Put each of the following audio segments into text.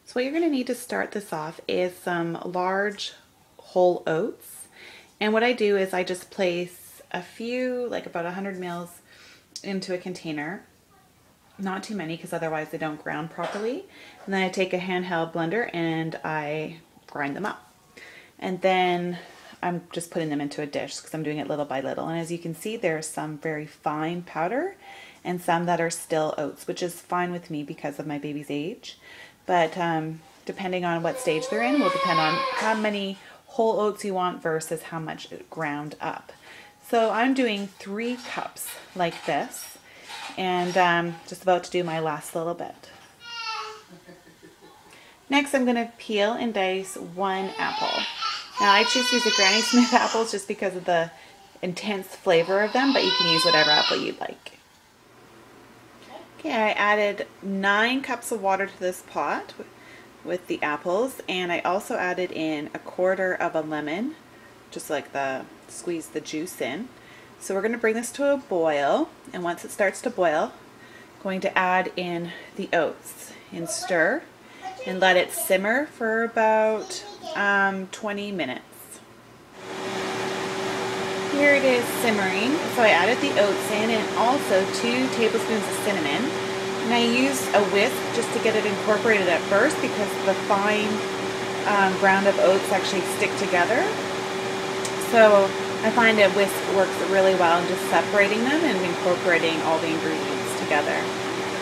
So what you're going to need to start this off is some large whole oats. And what I do is I just place a few, like about 100 mils into a container. Not too many because otherwise they don't ground properly. And then I take a handheld blender and I grind them up. And then I'm just putting them into a dish because I'm doing it little by little. And as you can see, there's some very fine powder and some that are still oats, which is fine with me because of my baby's age. But depending on what stage they're in will depend on how many whole oats you want versus how much ground up. So I'm doing 3 cups like this, and just about to do my last little bit. Next, I'm going to peel and dice 1 apple. Now I choose to use the Granny Smith apples just because of the intense flavor of them, but you can use whatever apple you'd like. Okay, I added 9 cups of water to this pot with the apples, and I also added in 1/4 of a lemon, just like squeeze the juice in. So we're going to bring this to a boil, and once it starts to boil, I'm going to add in the oats and stir and let it simmer for about 20 minutes. Here it is simmering, so I added the oats in and also 2 tablespoons of cinnamon. And I used a whisk just to get it incorporated at first because the fine ground of oats actually stick together. So I find a whisk works really well in just separating them and incorporating all the ingredients together.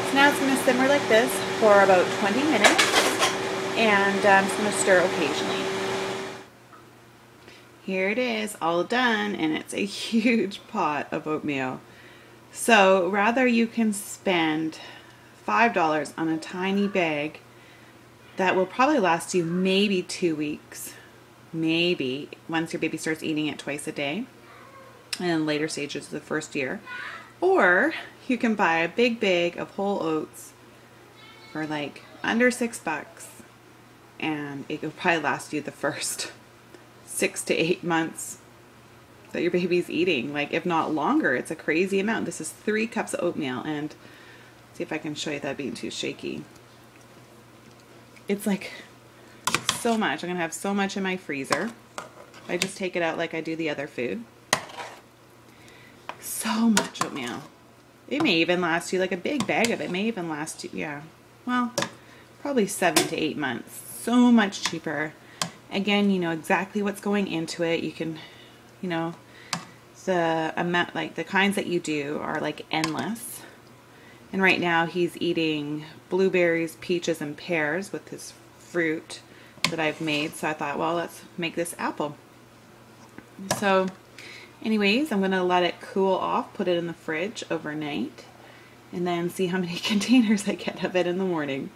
So now it's going to simmer like this for about 20 minutes, and I'm just going to stir occasionally. Here it is, all done, and it's a huge pot of oatmeal. So rather you can spend $5 on a tiny bag that will probably last you maybe 2 weeks, maybe, once your baby starts eating it twice a day, and in later stages of the first year. Or you can buy a big bag of whole oats for like under $6, and it will probably last you the first 6 to 8 months that your baby's eating, like if not longer. It's a crazy amount. This is 3 cups of oatmeal, and see if I can show you that being too shaky. It's like so much. I'm gonna have so much in my freezer. I just take it out like I do the other food. So much oatmeal. It may even last you, like a big bag of it may even last you, yeah, well, probably 7 to 8 months. So much cheaper. Again, you know exactly what's going into it. You can, you know, the amount, like the kinds that you do are like endless. And right now he's eating blueberries, peaches, and pears with his fruit that I've made. So I thought, well, let's make this apple. So anyways, I'm going to let it cool off, put it in the fridge overnight, and then see how many containers I get of it in the morning.